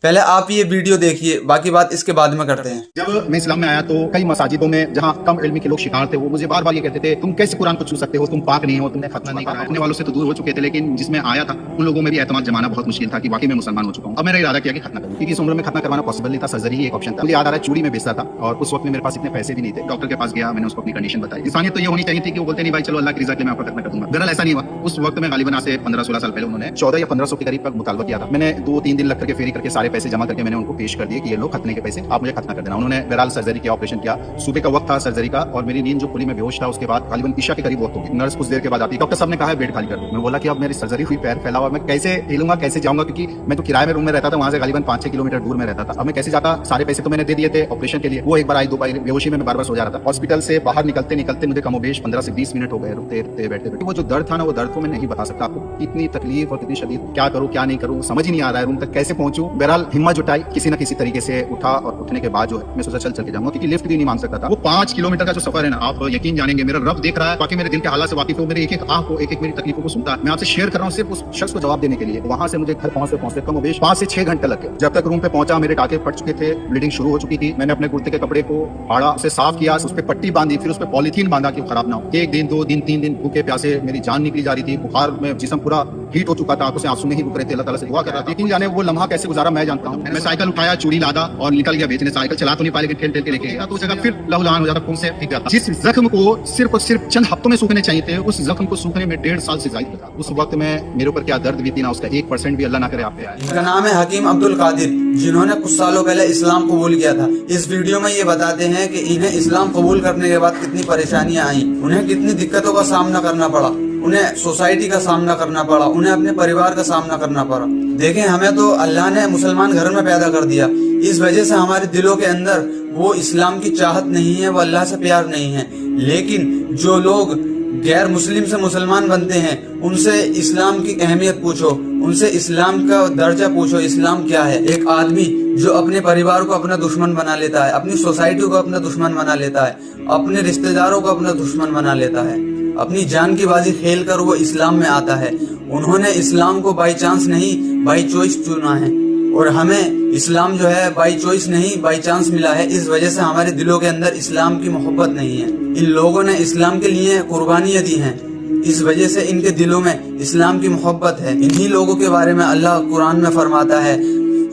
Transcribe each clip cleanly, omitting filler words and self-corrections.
पहले आप ये वीडियो देखिए, बाकी बात इसके बाद में करते हैं। जब मैं इस्लाम में आया तो कई मसाजिदों में जहाँ कम इल्मी के लोग शिकार थे, वो मुझे बार बार ये कहते थे तुम कैसे कुरान को छू सकते हो, तुम पाक नहीं हो, तुमने खतना नहीं करा। अपने वालों से तो दूर हो चुके थे, लेकिन जिसमें आया था उन लोगों में भी एतमाद जमाना बहुत मुश्किल था कि वाकई में मुसलमान हो चुका हूँ। अब मेरा इरादा किया कि खतना करूँ, क्योंकि इस उम्र में खतना करवाना पॉसिबल नहीं था, सर्जरी ही एक ऑप्शन था। मुझे याद आ रहा है चूड़ी में बेचता था और उस वक्त में मेरे पास इतने पैसे भी नहीं थे। डॉक्टर के पास गया, मैंने उसको अपनी कंडीशन बताई। इंसानियत तो ये होनी चाहिए थी कि वो बोलते नहीं भाई चलो अल्लाह की रज़ा के लिए मैं आपका खतना कर दूंगा। दरअसल ऐसा नहीं हुआ। उस वक्त में गालिबन आज से 15-16 साल पहले उन्होंने 14 या 1500 के करीब का मुतालबा किया था। मैंने 2-3 दिन लग करके फेरी करके सारे पैसे जमा करके मैंने उनको पेश कर दिए कि ये लो खतने के पैसे, आप मुझे खतना कर देना। उन्होंने बहरहाल सर्जरी किया, ऑपरेशन किया। सुबह का वक्त था सर्जरी का और मेरी नींद जो खुली, मैं बेहोश था। उसके बाद गालिबन ईशा के करीब वक्त होगी। नर्स कुछ देर के बाद आती, डॉक्टर साहब ने कहा है बेड खाली कर दो। मैं बोला कि अब मेरी सर्जरी हुई, पैर फैला हुआ, मैं कैसे हिलूंगा, कैसे जाऊंगा, क्योंकि मैं तो किराए में रूम में रहता था, वहां से गालिबन 5-6 किलोमीटर दूर में रहता था। अब मैं कैसे जाता, सारे पैसे तो मैंने दे दिए थे ऑपरेशन के लिए। वो एक बार आई, 2 बार बेहोशी में मैं बार बार सो जा रहा था। हॉस्पिटल से बाहर निकलते निकलते मुझे कमोबेश 15 से 20 मिनट हो गए रुकते रुकते बैठते बैठते। वो जो दर्द था ना, वो दर्द को मैं नहीं बता सकता आपको। कितनी तकलीफ और कितनी शदीद, क्या करूँ क्या नहीं करूँ समझ ही नहीं आ रहा है। रूम तक कैसे पहुंचूं। बहरहाल हिम्मत जुटाई, किसी न किसी तरीके से उठा और उठने के बाद जो है मैं सोचा चल के जाऊंगा, क्योंकि लिफ्ट भी नहीं मांग सकता था। वो 5 किलोमीटर का जो सफर है ना, आप यकीन जानेंगे, मेरा रब देख रहा है, बाकी मेरे दिल के हालात से वाकिफ हो, मेरे एक एक आह को, एक एक मेरी तकलीफों को सुनता है। मैं आपसे शेयर कर रहा हूँ सिर्फ उस शख्स को जवाब देने के लिए। वहां से मुझे घर पहुंचते कमोबेश 5 से 6 घंटे लग गए। जब तक रूम पे पहुंचा मेरे टाके फट चुके थे, ब्लीडिंग शुरू हो चुकी थी। मैंने अपने कुर्ते के कपड़े को फाड़ा, उसे साफ किया, उस पर पट्टी बांधी, फिर उस पर पॉलीथीन बांधा कि खराब ना हो। 1 दिन 2 दिन 3 दिन भूखे प्यासे मेरी जान निकली जा रही थी। बुखार में जिस्म पूरा हीट हो चुका था, आंखों से आंसू नहीं रुक रहे थे। अल्लाह ताला से दुआ कर रहा था। यकीन जाने वो लम्हा कैसे गुजारा मैं जानता हूँ। मैं साइकिल उठाया, चूड़ी लादा और निकल गया बेचने। साइकिल चला तो नहीं पाया, लेकिन ठेल के लेके गया तो उस जगह फिर लहूलुहान हो जाता, खून से भीग जाता। जिस जख्म को सिर्फ और सिर्फ चंद हफ्तों में सूखने चाहिए थे, उस जख्म को सूखने में 1.5 साल से ज्यादा लगा। उस वक्त में मेरे ऊपर क्या दर्द भी थी ना, उसका 1% भी अल्लाह ना करे आप पे आए। इनका नाम है हकीम अब्दुल कादिर, जिन्होंने कुछ सालों पहले इस्लाम कबूल किया था। इस वीडियो में ये बताते हैं कि इन्हें इस्लाम कबूल करने के बाद कितनी परेशानियां आई, उन्हें कितनी दिक्कतों का सामना करना पड़ा, उन्हें सोसाइटी का सामना करना पड़ा, उन्हें अपने परिवार का सामना करना पड़ा। देखें, हमें तो अल्लाह ने मुसलमान घर में पैदा कर दिया, इस वजह से हमारे दिलों के अंदर वो इस्लाम की चाहत नहीं है, वो अल्लाह से प्यार नहीं है। लेकिन जो लोग गैर मुस्लिम से मुसलमान बनते हैं, उनसे इस्लाम की अहमियत पूछो, उनसे इस्लाम का दर्जा पूछो, इस्लाम क्या है। एक आदमी जो अपने परिवार को अपना दुश्मन बना लेता है, अपनी सोसाइटी को अपना दुश्मन बना लेता है, अपने रिश्तेदारों को अपना दुश्मन बना लेता है, अपनी जान की बाजी खेल कर वो इस्लाम में आता है। उन्होंने इस्लाम को बाई चांस नहीं, बाई चॉइस चुना है। और हमें इस्लाम जो है बाई चॉइस नहीं, बाई चांस मिला है। इस वजह से हमारे दिलों के अंदर इस्लाम की मोहब्बत नहीं है। इन लोगों ने इस्लाम के लिए कुर्बानियां दी हैं, इस वजह से इनके दिलों में इस्लाम की मोहब्बत है। इन्हीं लोगों के बारे में अल्लाह कुरान में फरमाता है,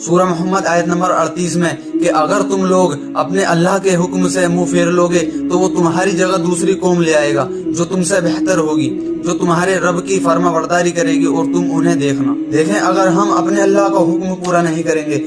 सूरह मोहम्मद आयत नंबर 38 में, कि अगर तुम लोग अपने अल्लाह के हुक्म से मुंह फेर लोगे तो वो तुम्हारी जगह दूसरी कौम ले आएगा जो तुमसे बेहतर होगी, जो तुम्हारे रब की फर्माबरदारी करेगी, और तुम उन्हें देखना। देखें, अगर हम अपने अल्लाह का हुक्म पूरा नहीं करेंगे